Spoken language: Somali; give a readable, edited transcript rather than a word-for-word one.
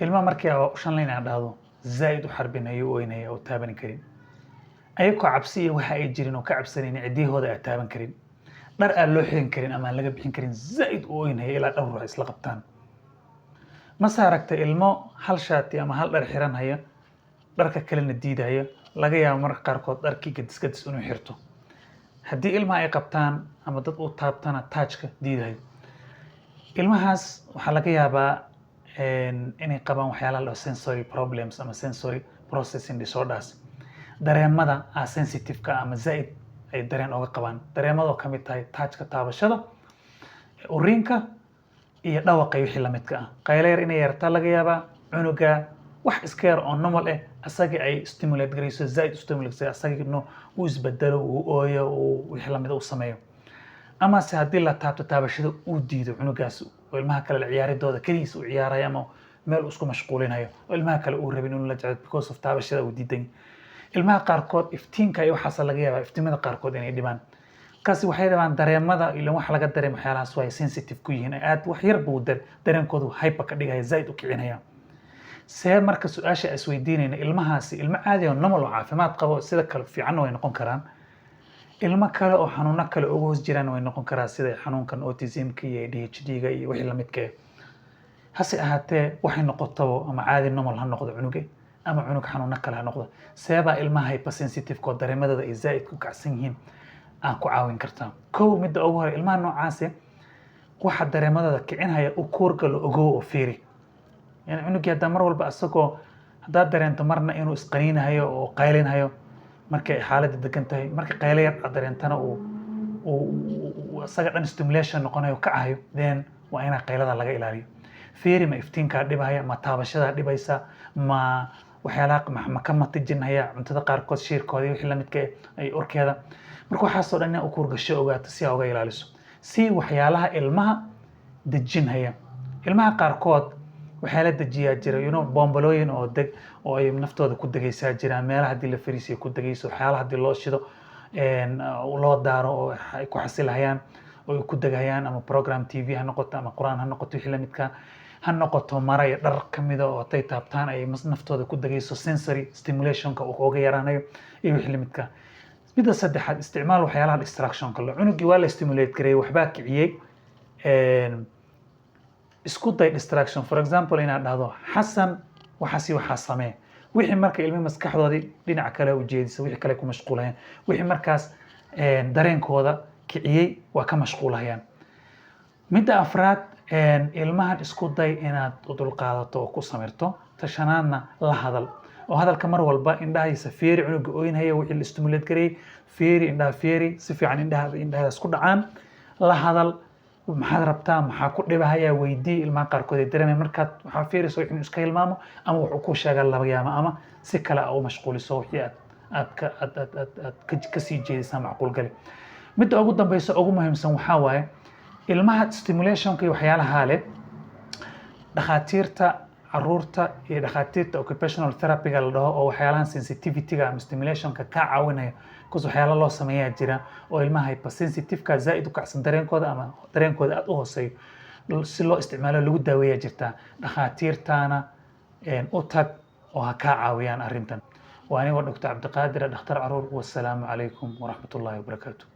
ilmaha markii oo shan leen aan dhahdo zaid u xarbinayo oo inay oo taaban karin ayagoo cabsi iyo waxa ay jirin oo ka cabsanayna cidiyahooda ay taaban karin dhar aan loo xirin karin ama aan laga bixin karin zaid u inay ilaa dhowr ruux isla qabtaan ma saaragta ilmo hal shaati ama hal dhar xiran haya dharka kalena diidaya laga yaabo marka qaarkood dharkii gadis inuu xirto haddii ilmaha ay qabtaan ama dad u taabtana taajka diidayo ilmahaas waxaa laga yaabaa inay qabaan waxyaalaha la sensory problems ama sensory processing disorders dareemada sensitive-ka ama zaid ay dareen oga qabaan dareemada ka mid tahay taajka taabashada uriinka iyo dhawaqa wixii la midka ah qayleer inay yartaa laga yaabaa cunuga wax iska yar oo normal ah asaga ay stimulate garayso zaid stimulate asaga inuu uu isbedelo uu ooyo uu wixii la mid ah u sameeyo ama se haddii la taabto taabashada uu diido cunugaas oo ilmaha kale la ciyaaridooda kaliis uu ciyaarayo ama meel isku mashquulinayo oo ilmaha kale uu rabin inuu la jecel because of taabashada uu diidan ilmaha qaarkood iftiinka iyo waxaas laga yaabaa iftiimada qaarkood inay dhibaan kaasi waxay rabaan dareemada ilaa wax laga dareemo waxyaalahaas way sensitive ku yihiin aad wax yar buu dareenkoodu hyper ka dhigaya zaid u kicinaya see marka su'aasha is weydiinayna ilmahaasi ilma caadi oo normal oo caafimaad qabo sida kale fiican way noqon karaan ilma kale oo xanuuno kale ugu hoos jiraan way noqon karaan sida xanuunkan autism-ka iyo ADHD-ga iyo wixii la midka hase ahaatee waxay noqoto ama caadi normal ha noqdo cunuga ama cunug xanuuno kale ha noqdo seeba ilmaha hypersensitive ko dareemadooda ay zaid ku kacsan yihiin aan ku caawin kartaa kow midda ugu hore ilmaha noocaas waxa dareemadooda kicinaya u koorgalo ogow oo fiiri yani cunugi hadda mar walba asagoo haddaad dareento marna inuu isqaniinayo oo qaylinayo markay xaaladda degan tahay marka qayle yar dareentana uu asaga dhan stimulation noqonayo kacayo then waa inaa qaylada laga ilaaliyo fiiri ma iftiinkaa dhibaya ma taabashada dhibaysa ma waxyaalaha ma ka matijinaya cuntada qaarkood shiirkooda wixii la midka ay urkeeda marka waxaasoo dhan inaa u kuurgasho ogaato si aa uga ilaaliso si waxyaalaha ilmaha dejinaya ilmaha qaarkood waxaa la dejiyaa jira boombalooyin oo ay naftooda ku degaysaa jiraan meelaha haddii la fariisiyo ku degayso waxyaalaha haddii loo shido loo daaro oo ay ku xasilahayaan oo ay ku degayaan ama program TV ha noqoto ama quraan ha noqoto wixii la midka ha noqoto mara iyo dhar ka mid oo tay taabtaan ay naftooda ku degayso sensory stimulation-ka uu uga yaraanayo iyo wixii la midka midda saddexaad isticmaal waxyaalaha distraction-ka la cunugii waa la stimulate gareeyay waxbaa kiciyay isku day distraction for example inaad dhahdo xasan waxaa samee wixii marka ilmi maskaxdoodii dhinac kale u jeedisa wixii kale ku mashquulayaan wixii markaas dareenkooda kiciyay waa ka mashquulayaan midda afraad ilmahan isku day inaad u dulqaadato oo ku samirto tashanaadna la hadal oo hadalka mar walba indhahaysa fiiri cunuga ooynaya wixii la stimulate gareeyay fiiri indhaha fiiri si fiican indhaha isku dhacaan la hadal maxaad rabtaa maxaa ku dhibahaya weydii ilmaha qaarkood ay dareemay markaad waxaa fiiriso inuu iska hilmaamo ama wuxuu ku sheegaa laba yaama ama si kale u mashquuliso wixii aad ka sii jeedisaa macquul gali midda ugu dambaysa ugu muhiimsan waxaa waaye ilmaha stimulation-ka iyo waxyaalaha leh dhakhaatiirta caruurta iyo dhakhaatiirta occupational therapy-ga la dhaho oo waxyaalahan sensitivity-ga ama stimulation-ka ka caawinaya kus waxyaalo loo sameeyaa jira oo ilmaha hypersensitive-ka zaid u kacsan dareenkooda ama dareenkooda aad u hooseeyo si loo isticmaalo lagu daaweeyaa jirtaa dhakhaatiirtaana u tag oo ha kaa caawiyaan arrintan waa anigoo Dr. Cabdiqaadir dhakhtar caruur wassalaamu calaykum waraxmatullaahi wabarakaatuh